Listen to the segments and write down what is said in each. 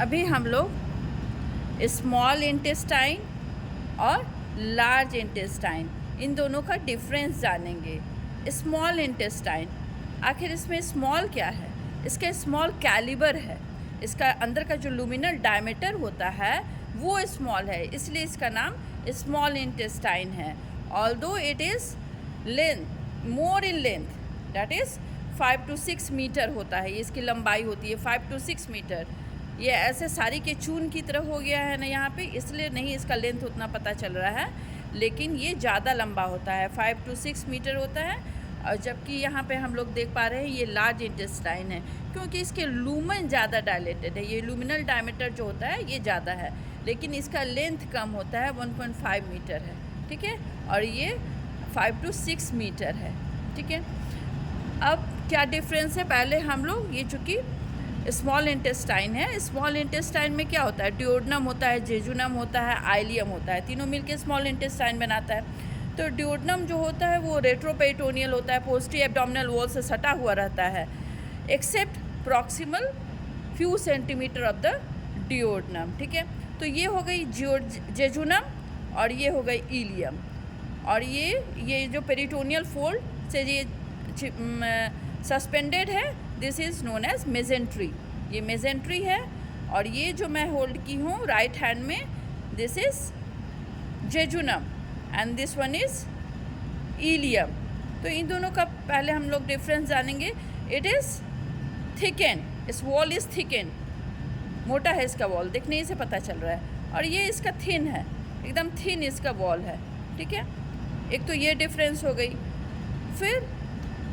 अभी हम लोग स्मॉल इंटेस्टाइन और लार्ज इंटेस्टाइन इन दोनों का डिफरेंस जानेंगे। स्मॉल इंटेस्टाइन, आखिर इसमें स्मॉल क्या है? इसका स्मॉल कैलिबर है, इसका अंदर का जो लुमिनल डायमीटर होता है वो स्मॉल है, इसलिए इसका नाम स्मॉल इंटेस्टाइन है। Although it is length more in length, that is 5 to 6 metre होता है, ये इसकी लंबाई होती है 5 to 6 मीटर। ये ऐसे सारी के चून की तरह हो गया है ना यहाँ पे, इसलिए नहीं इसका लेंथ उतना पता चल रहा है, लेकिन ये ज़्यादा लंबा होता है, 5 to 6 मीटर होता है। और जबकि यहाँ पे हम लोग देख पा रहे हैं ये लार्ज इंटेस्टाइन है, क्योंकि इसके लूमन ज़्यादा डायलेटेड है, ये लूमिनल डायमीटर जो होता है ये ज़्यादा है, लेकिन इसका लेंथ कम होता है, 1.5 मीटर है, ठीक है, और ये 5 to 6 मीटर है, ठीक है। अब क्या डिफरेंस है, पहले हम लोग ये चूँकि स्मॉल इंटेस्टाइन है, स्मॉल इंटेस्टाइन में क्या होता है, ड्यूोडेनम होता है, जेजुनम होता है, आइलियम होता है, तीनों मिलके स्मॉल इंटेस्टाइन बनाता है। तो ड्यूोडेनम जो होता है वो रेट्रोपेरिटोनियल होता है, पोस्टीरियर एब्डोमिनल वॉल से सटा हुआ रहता है, except proximal few centimetre of the duodenum, ठीक है। तो ये हो गई जेजुनम और ये हो गई इलियम, और ये जो पेरिटोनियल फोल्ड से ये सस्पेंडेड है, this is known as mesentery, ये मेजेंट्री है। और ये जो मैं होल्ड की हूँ राइट हैंड में, this is jejunum and this one is ileum. तो इन दोनों का पहले हम लोग डिफरेंस जानेंगे। इट इज़ थिकन, इस वॉल इज़ थिकन, मोटा है इसका वॉल, देखने ही से पता चल रहा है, और ये इसका थिन है, एकदम थिन इसका वॉल है, ठीक है। एक तो ये डिफरेंस हो गई। फिर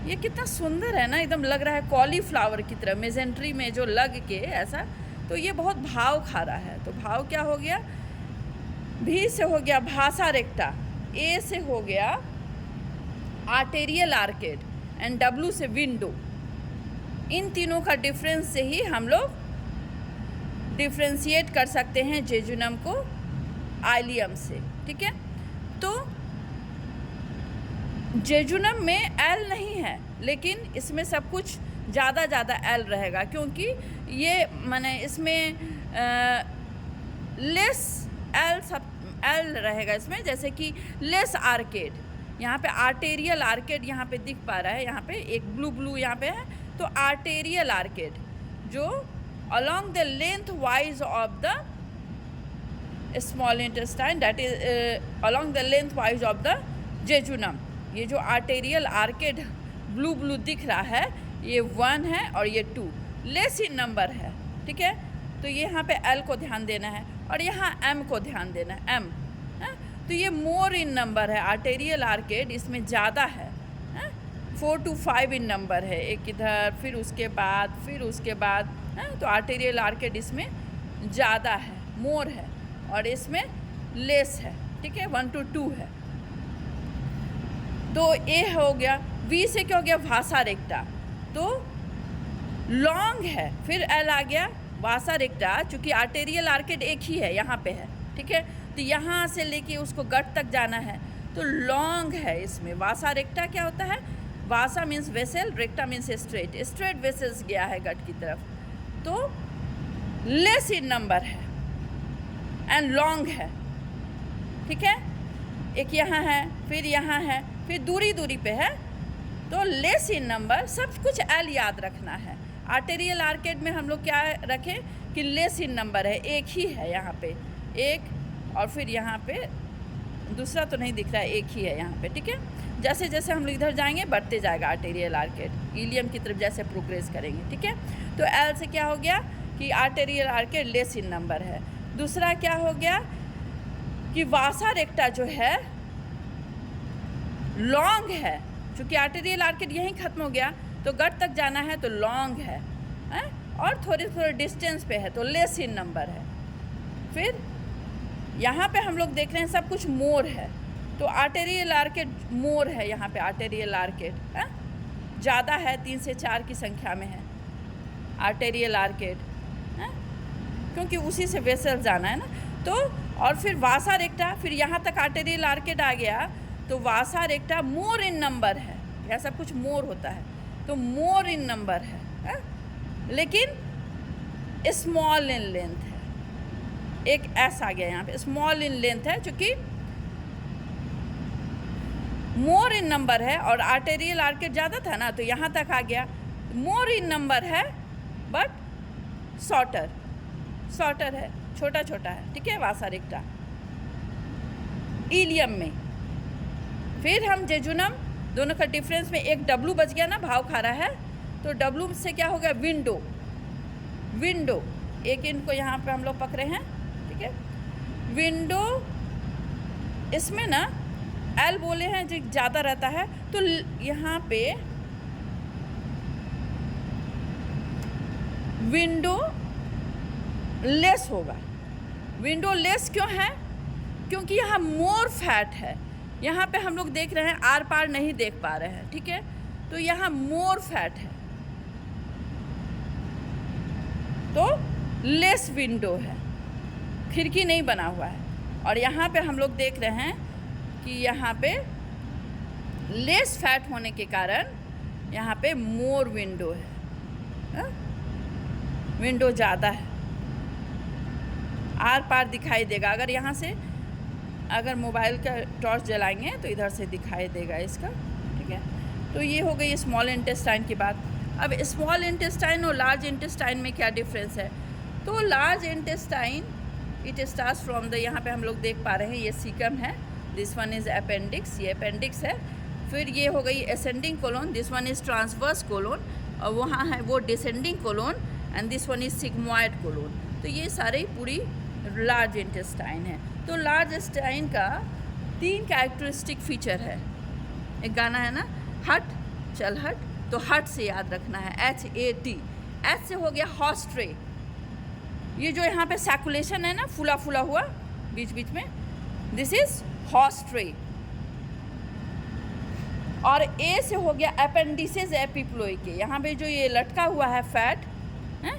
ये कितना सुंदर है ना, एकदम लग रहा है कॉलीफ्लावर की तरह, मेजेंट्री में जो लग के ऐसा, तो ये बहुत भाव खा रहा है। तो भाव क्या हो गया, भी से हो गया भासा रेक्टा, ए से हो गया आर्टेरियल आर्केड एंड डब्ल्यू से विंडो। इन तीनों का डिफरेंस से ही हम लोग डिफ्रेंशिएट कर सकते हैं जेजुनम को आइलियम से, ठीक है। तो जेजुनम में एल नहीं है, लेकिन इसमें सब कुछ ज़्यादा एल रहेगा, क्योंकि ये माने इसमें लेस एल रहेगा इसमें, जैसे कि लेस आर्केड, यहाँ पे आर्टेरियल आर्केड यहाँ पे दिख पा रहा है, यहाँ पे एक ब्लू यहाँ पे है, तो आर्टेरियल आर्केड जो along the length wise of the small intestine, that is along the length wise of the jejunum. ये जो आर्टेरियल आर्केड ब्लू दिख रहा है, ये 1 है और ये 2 लेस इन नंबर है, ठीक है। तो ये यहाँ पे L को ध्यान देना है और यहाँ M को ध्यान देना है, M है? तो ये मोर इन नंबर है, आर्टेरियल आर्केड इसमें ज़्यादा है, 4 to 5 इन नंबर है, एक इधर फिर उसके बाद है? तो आर्टेरियल आर्केड इसमें ज़्यादा है, मोर है, और इसमें लेस है, ठीक है, 1 to 2 है। तो ए हो गया। वी से क्या हो गया, वासा रेक्टा, तो लॉन्ग है। फिर एल आ गया, वासा रेक्टा, चूँकि आर्टेरियल आर्केड एक ही है, यहाँ पे है, ठीक है। तो यहाँ से लेके उसको गट तक जाना है, तो लॉन्ग है इसमें। वासा रेक्टा क्या होता है, vasa means vessel, recta means straight vessels गया है गट की तरफ, तो लेस इन नंबर है एंड लॉन्ग है, ठीक है। एक यहाँ है, फिर यहाँ है, फिर दूरी पे है, तो लेस इन नंबर, सब कुछ एल याद रखना है। आर्टेरियल आर्केड में हम लोग क्या रखें कि लेस इन नंबर है, एक ही है यहाँ पे, एक, और फिर यहाँ पे दूसरा तो नहीं दिख रहा है, एक ही है यहाँ पे, ठीक है। जैसे जैसे हम लोग इधर जाएंगे बढ़ते जाएगा आर्टेरियल आर्केड, इलियम की तरफ जैसे प्रोग्रेस करेंगे, ठीक है। तो एल से क्या हो गया कि arterial arcade less in number है। दूसरा क्या हो गया कि वासा रेक्टा जो है लॉन्ग है, क्योंकि आर्टेरियल आर्केड यहीं ख़त्म हो गया, तो गट तक जाना है तो लॉन्ग है, और थोड़े डिस्टेंस पे है तो लेस इन नंबर है। फिर यहाँ पे हम लोग देख रहे हैं सब कुछ मोर है, तो आर्टेरियल आर्केड मोर है, यहाँ पे आर्टेरियल आर्केड ज़्यादा है, 3 से 4 की संख्या में है आर्टेरियल आर्केड, क्योंकि उसी से वेसल जाना है ना। तो और फिर वासा रेक्टा, फिर यहाँ तक आर्टेरियल आर्केड आ गया, तो वासा रेक्टा मोर इन नंबर है, यह सब कुछ मोर होता है, तो मोर इन नंबर है, लेकिन स्मॉल इन लेंथ है, एक एस आ गया यहाँ पे, स्मॉल इन लेंथ है चूँकि मोर इन नंबर है और आर्टेरियल आर्केट ज़्यादा था ना तो यहाँ तक आ गया। मोर इन नंबर है बट शॉर्टर है, छोटा छोटा है, ठीक है, वासा रेक्टा इलियम में। फिर हम जेजुनम, दोनों का डिफरेंस में एक डब्लू बच गया ना, भाव खा रहा है, तो डब्लू से क्या हो गया, विंडो, एक इनको यहाँ पे हम लोग पकड़े हैं, ठीक है। विंडो, इसमें ना एल बोले हैं जो ज़्यादा रहता है, तो यहाँ पे विंडो लेस होगा। विंडो लेस क्यों है? क्योंकि यहाँ मोर फैट है। यहाँ पे हम लोग देख रहे हैं, आर पार नहीं देख पा रहे हैं, ठीक है, तो यहाँ मोर फैट है तो लेस विंडो है, खिड़की नहीं बना हुआ है। और यहाँ पे हम लोग देख रहे हैं कि यहाँ पे लेस फैट होने के कारण यहाँ पे मोर विंडो है, विंडो ज़्यादा है, आर पार दिखाई देगा। अगर यहाँ से अगर मोबाइल का टॉर्च जलाएंगे तो इधर से दिखाई देगा इसका, ठीक है। तो ये हो गई स्मॉल इंटेस्टाइन की बात। अब स्मॉल इंटेस्टाइन और लार्ज इंटेस्टाइन में क्या डिफरेंस है? तो large intestine it starts from the, यहाँ पे हम लोग देख पा रहे हैं ये सीकम है, दिस वन इज़ अपेंडिक्स, ये अपेंडिक्स है। फिर ये हो गई ascending colon, this one is transverse colon, और वहाँ है वो descending colon, and this one is sigmoid colon. तो ये सारे पूरी लार्ज इंटेस्टाइन है। तो लार्ज इंटेस्टाइन का 3 कैरेक्टरिस्टिक फीचर है। एक गाना है ना, हट चल हट, तो हट से याद रखना है, HAT। एच से हो गया हॉर्स ट्रे, ये जो यहाँ पे सर्कुलेशन है ना, फूला फूला हुआ बीच बीच में, दिस इज हॉर्स ट्रे। और ए से हो गया अपेंडिसेस एपिप्लोई के, यहाँ पे जो ये लटका हुआ है फैट है,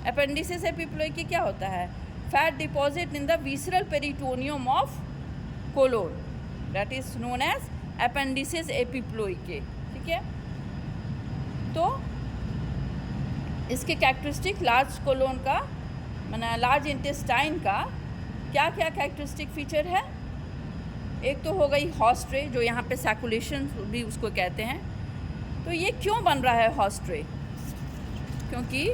अपेंडिसेस एपिप्लोई के क्या होता है? Fat deposit in the visceral peritoneum of colon, that is known as appendices epiploicae के, ठीक है। तो इसके कैरेक्टरिस्टिक लार्ज कोलोन का, माना लार्ज इंटेस्टाइन का क्या क्या कैरेक्टरिस्टिक फीचर है? एक तो हो गई हॉर्स ट्रे, जो यहाँ पे सर्कुलेशन भी उसको कहते हैं। तो ये क्यों बन रहा है हॉर्स ट्रे? क्योंकि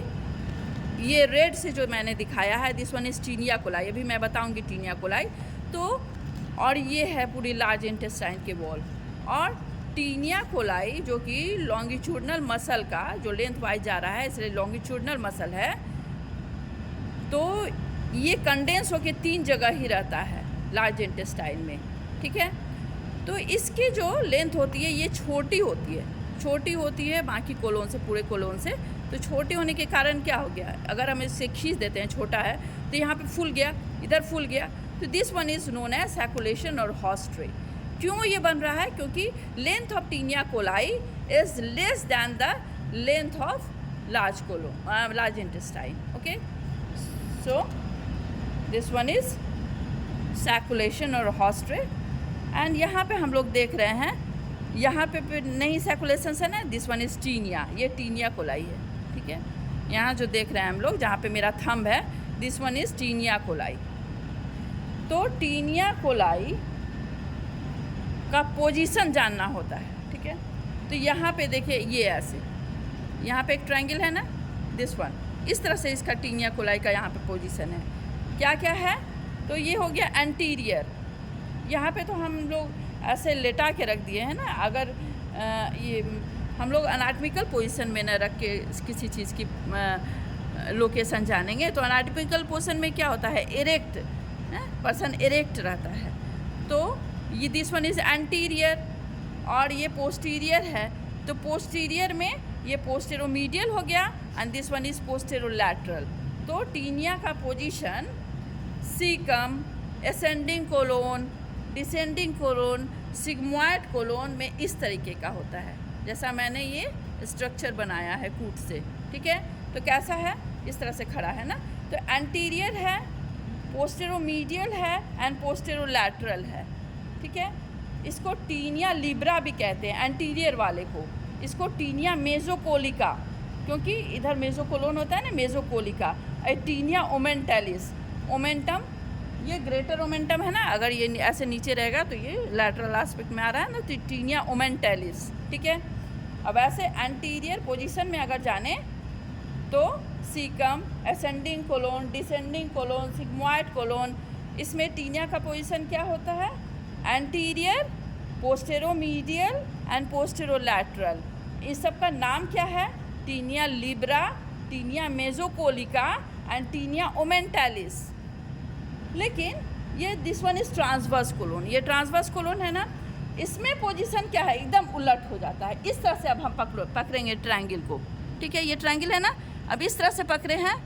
ये रेड से जो मैंने दिखाया है, this one is taenia coli, अभी मैं बताऊंगी टीनिया कोलाई। तो और ये है पूरी लार्ज इंटेस्टाइन के वॉल, और टीनिया कोलाई जो कि लॉन्गिट्यूडनल मसल का जो लेंथ वाइज जा रहा है, इसलिए लॉन्गिट्यूडनल मसल है। तो ये कंडेंस होके 3 जगह ही रहता है लार्ज इंटेस्टाइन में, ठीक है। तो इसकी जो लेंथ होती है ये छोटी होती है बाकी कोलोन से, पूरे कोलोन से। तो छोटे होने के कारण क्या हो गया, अगर हम इससे खींच देते हैं, छोटा है तो यहाँ पे फूल गया, इधर फूल गया, तो this one is known as sacculation और हॉर्स ट्रे। क्यों ये बन रहा है? क्योंकि length of taenia coli is less than the length of large colon, large intestine, okay. So this one is sacculation और हॉर्स ट्रे। एंड यहाँ पे हम लोग देख रहे हैं, यहाँ पे नहीं सर्कुलेशन है ना, दिस वन इज टीनिया, ये टीनिया कोलाई है, ठीक है। यहाँ जो देख रहे हैं हम लोग, जहाँ पे मेरा थंब है, this one is taenia coli. तो टीनिया कोलाई का पोजीशन जानना होता है, ठीक है। तो यहाँ पे देखिए, ये ऐसे, यहाँ पे एक ट्रायंगल है ना, दिस वन, इस तरह से इसका टीनिया कोलाई का यहाँ पे पोजीशन है। क्या क्या है? तो ये हो गया एंटीरियर, यहाँ पे तो हम लोग ऐसे लेटा के रख दिए हैं ना। अगर ये हम लोग अनाटमिकल पोजीशन में न रख के किसी चीज़ की लोकेशन जानेंगे, तो अनाटमिकल पोजीशन में क्या होता है, इरेक्ट, पर्सन इरेक्ट रहता है। तो ये दिस वन इज़ एंटीरियर और ये पोस्टीरियर है। तो पोस्टीरियर में ये पोस्टेरोमीडियल हो गया and this one is posterolateral. तो टीनिया का position caecum, ascending colon, descending colon, sigmoid colon में इस तरीके का होता है, जैसा मैंने ये स्ट्रक्चर बनाया है कूट से, ठीक है। तो कैसा है? इस तरह से खड़ा है ना। तो एंटीरियर है, पोस्टेरोमीडियल है एंड पोस्टेरोलैटरल है, ठीक है। इसको टीनिया लिब्रा भी कहते हैं, एंटीरियर वाले को। इसको टीनिया मेजोकोलिका, क्योंकि इधर मेजोकोलोन होता है ना, मेजोकोलिका। टीनिया ओमेंटालिस। ओमेंटम ये ग्रेटर ओमेंटम है ना, अगर ये ऐसे नीचे रहेगा तो ये लैटरल एस्पेक्ट में आ रहा है ना, तो टीनिया ओमेंटालिस। ठीक है, अब ऐसे एंटीरियर पोजीशन में अगर जाने तो caecum, ascending colon, descending colon, sigmoid colon, इसमें टीनिया का पोजीशन क्या होता है? Anterior, posteromedial and posterolateral. इस सब का नाम क्या है? Taenia libra, taenia mesocolica and taenia omentalis. लेकिन ये this one is transverse colon, ये ट्रांसवर्स कोलोन है ना, इसमें पोजीशन क्या है? एकदम उलट हो जाता है। इस तरह से अब हम पकड़ेंगे ट्रायंगल को। ठीक है, ये ट्रायंगल है ना, अब इस तरह से पकड़े हैं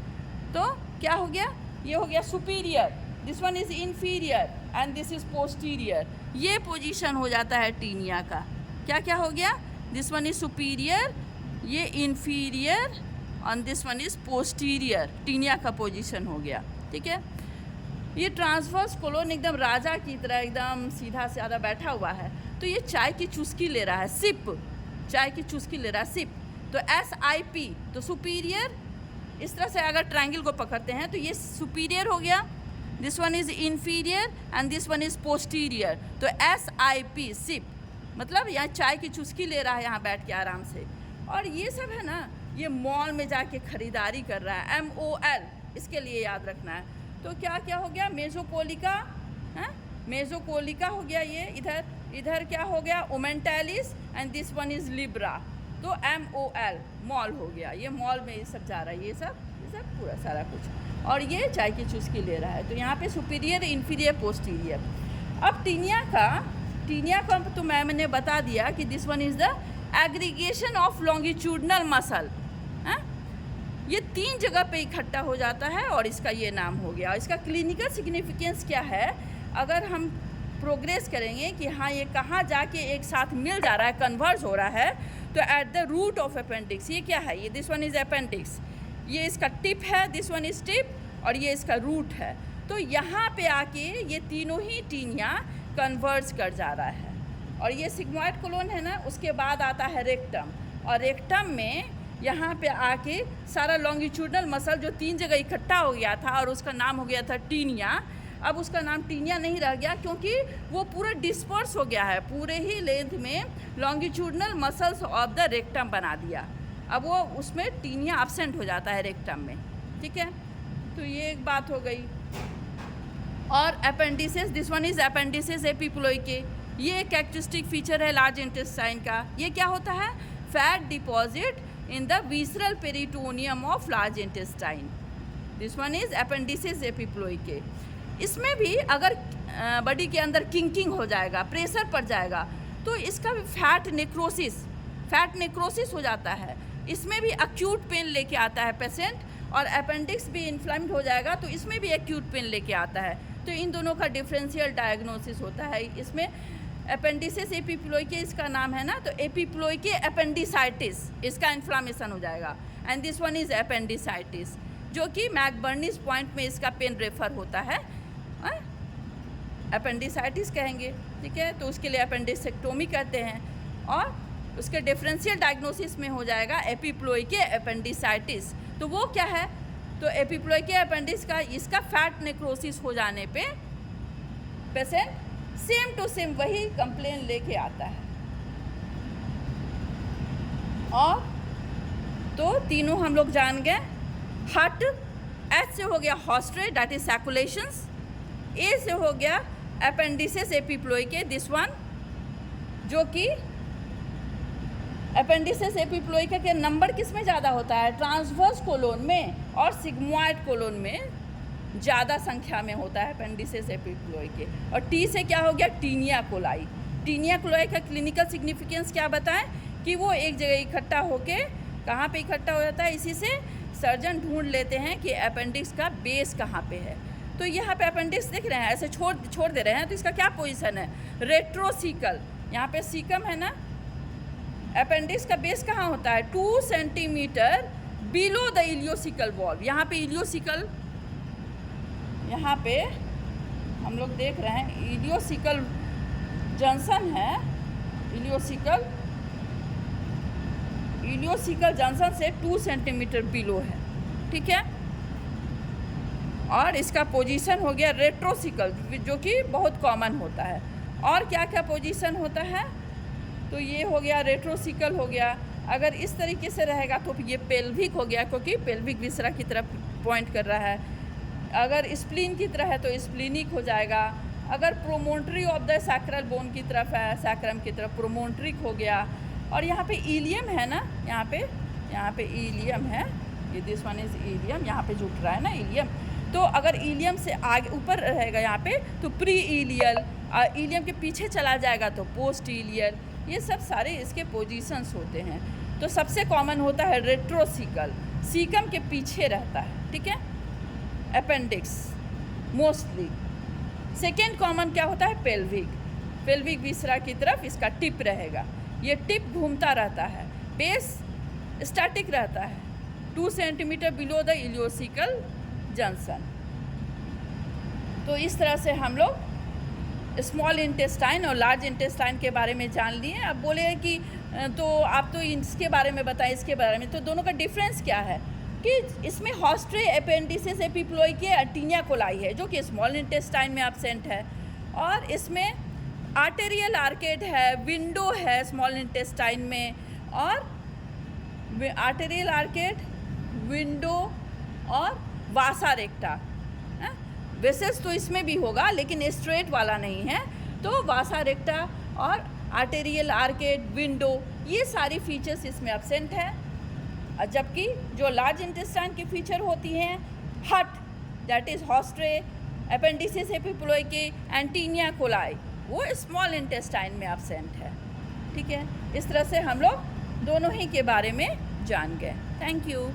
तो क्या हो गया? ये हो गया superior, this one is inferior and this is posterior. ये पोजीशन हो जाता है टीनिया का। क्या क्या हो गया? दिस वन इज सुपीरियर, ये इंफीरियर और this one is posterior. Taenia का पोजीशन हो गया। ठीक है, ये ट्रांसवर्स कोलोन एकदम राजा की तरह एकदम सीधा साधा बैठा हुआ है। तो ये चाय की चुस्की ले रहा है, सिप, चाय की चुस्की ले रहा है, सिप। तो SIP, तो सुपीरियर। इस तरह से अगर ट्रायंगल को पकड़ते हैं तो ये सुपीरियर हो गया, this one is inferior and this one is posterior. तो SIP, सिप, मतलब यहाँ चाय की चुस्की ले रहा है यहाँ बैठ के आराम से। और ये सब है ना, ये मॉल में जाके खरीदारी कर रहा है, MOL, इसके लिए याद रखना है। तो क्या क्या हो गया? मेजोकोलिका, है मेजोकोलिका हो गया ये, इधर क्या हो गया? Omentalis and this one is libra. तो MOL, मॉल हो गया। ये मॉल में ये सब जा रहा है, ये सब पूरा सारा कुछ। और ये चाय की चुस्की ले रहा है। तो यहाँ पे सुपीरियर, इंफीरियर, पोस्टीरियर। अब टीनिया का तो मैंने बता दिया कि this one is the aggregation of longitudinal muscle. ये 3 जगह पे इकट्ठा हो जाता है और इसका ये नाम हो गया। इसका क्लिनिकल सिग्निफिकेंस क्या है? अगर हम प्रोग्रेस करेंगे कि हाँ ये कहाँ जाके एक साथ मिल जा रहा है, कन्वर्ज हो रहा है, तो at the root of appendix. ये क्या है? ये दिस वन इज अपेंडिक्स, ये इसका टिप है, दिस वन इज टिप, और ये इसका रूट है। तो यहाँ पे आके ये तीनों ही टीनिया कन्वर्ज कर जा रहा है। और ये सिग्मोइड कोलोन है ना, उसके बाद आता है रेक्टम, और रेक्टम में यहाँ पे आके सारा लॉन्गिट्यूडनल मसल जो 3 जगह इकट्ठा हो गया था और उसका नाम हो गया था टीनिया, अब उसका नाम टीनिया नहीं रह गया क्योंकि वो पूरा डिस्पर्स हो गया है, पूरे ही लेंथ में longitudinal muscles of the rectum बना दिया। अब वो उसमें टीनिया एब्सेंट हो जाता है रेक्टम में। ठीक है, तो ये एक बात हो गई। और appendices, this one is appendices epiploicae, ये एक कैरेक्टरिस्टिक फीचर है लार्ज इंटेस्टाइन का। ये क्या होता है? Fat deposit in the visceral peritoneum of large intestine. This one is appendices epiploicae. इसमें भी अगर बॉडी के अंदर किंकिंग हो जाएगा, प्रेशर पड़ जाएगा, तो इसका भी फैट नेक्रोसिस हो जाता है। इसमें भी एक्यूट पेन लेके आता है पेशेंट, और अपेंडिक्स भी इन्फ्लेम्ड हो जाएगा तो इसमें भी एक्यूट पेन लेके आता है। तो इन दोनों का डिफरेंशियल डायग्नोसिस होता है। इसमें अपेंडिसेस एपिप्लोइके इसका नाम है ना, तो एपिप्लोइके अपेंडिसाइटिस, इसका इन्फ्लामेशन हो जाएगा। And this one is appendicitis, जो कि मैकबर्नीज पॉइंट में इसका पेन रेफर होता है, अपेंडिसाइटिस कहेंगे। ठीक है, तो उसके लिए अपेंडिसेक्टोमी कहते हैं। और उसके डिफरेंशियल डायग्नोसिस में हो जाएगा एपिप्लोइके अपेंडिसाइटिस। तो वो क्या है? तो एपिप्लोइके अपेंडिस का इसका फैट नेक्रोसिस हो जाने पे पेशेंट सेम टू सेम वही कंप्लेन लेके आता है। और तो तीनों हम लोग जान गए। हट, एच से हो गया हॉस्ट्रे, दैट इज सैकुलेशंस। ए से हो गया अपेंडिसेस एपिप्लोइके, दिस वन, जो कि अपेंडिसेस एपिप्लोइके के नंबर किस में ज़्यादा होता है? ट्रांसवर्स कोलोन में और सिग्मोइड कोलोन में ज़्यादा संख्या में होता है अपेंडिसेस एपिप्लोइके। और टी से क्या हो गया? Taenia coli. टीनिया कोलाई का क्लिनिकल सिग्निफिकेंस क्या बताएं? कि वो एक जगह इकट्ठा होके, कहाँ पे इकट्ठा हो जाता है? इसी से सर्जन ढूंढ लेते हैं कि अपेंडिक्स का बेस कहाँ पे है। तो यहाँ पे अपेंडिक्स देख रहे हैं, ऐसे छोड़ दे रहे हैं, तो इसका क्या पोजीशन है? रेट्रोसिकल। यहाँ पे सीकम है ना, अपेंडिक्स का बेस कहाँ होता है? 2 centimetre below the ileocaecal valve. यहाँ पे इलियोसिकल, यहाँ पे हम लोग देख रहे हैं इलियोसिकल जंक्शन है, इलियोसिकल जंक्शन से 2 सेंटीमीटर बिलो है। ठीक है, और इसका पोजीशन हो गया रेट्रोसिकल, जो कि बहुत कॉमन होता है। और क्या क्या पोजीशन होता है, तो ये हो गया रेट्रोसिकल हो गया। अगर इस तरीके से रहेगा तो ये पेल्विक हो गया, क्योंकि पेल्विक विसरा की तरफ पॉइंट कर रहा है। अगर स्प्लीन की तरह है तो स्प्लीनिक हो जाएगा। अगर promontory of the sacral bone की तरफ है, सैक्रम की तरफ, प्रोमोन्ट्रिक हो गया। और यहाँ पे इलियम है ना, यहाँ पे इलियम है, ये दिस वन इज इलियम, यहाँ पे जुट रहा है ना इलियम। तो अगर इलियम से आगे ऊपर रहेगा यहाँ पे तो प्री इलियल, इलियम के पीछे चला जाएगा तो पोस्ट इलियल। ये सब सारे इसके पोजीशंस होते हैं। तो सबसे कॉमन होता है रेट्रोसिकल, सीकम के पीछे रहता है, ठीक है, अपेंडिक्स मोस्टली। सेकेंड कॉमन क्या होता है, पेल्विक, पेल्विक विसरा की तरफ इसका टिप रहेगा। ये टिप घूमता रहता है, बेस स्टैटिक रहता है 2 centimetre below the ileocaecal junction. तो इस तरह से हम लोग स्मॉल इंटेस्टाइन और लार्ज इंटेस्टाइन के बारे में जान लिए। अब बोले कि तो आप तो इसके बारे में बताएं, इसके बारे में, तो दोनों का डिफरेंस क्या है कि इसमें हॉस्ट्रे एपेंडिसिस एपिप्लोई के टीनिया कोलाई है, जो कि स्मॉल इंटेस्टाइन में एब्सेंट है। और इसमें आर्टेरियल आर्केड है, विंडो है स्मॉल इंटेस्टाइन में, और आर्टेरियल आर्केड, विंडो और वासा रेक्टा। वेसेस तो इसमें भी होगा लेकिन स्ट्रेट वाला नहीं है। तो वासा रेक्टा और आर्टेरियल आर्केड, विंडो, ये सारी फीचर्स इसमें एब्सेंट है। जबकि जो लार्ज इंटेस्टाइन की फीचर होती हैं, हट, दैट इज हॉस्ट्रे एपेंडिसिस एपिप्लोई के एंटीनिया कोलाई, वो स्मॉल इंटेस्टाइन में एब्सेंट है, ठीक है। इस तरह से हम लोग दोनों ही के बारे में जान गए। Thank you.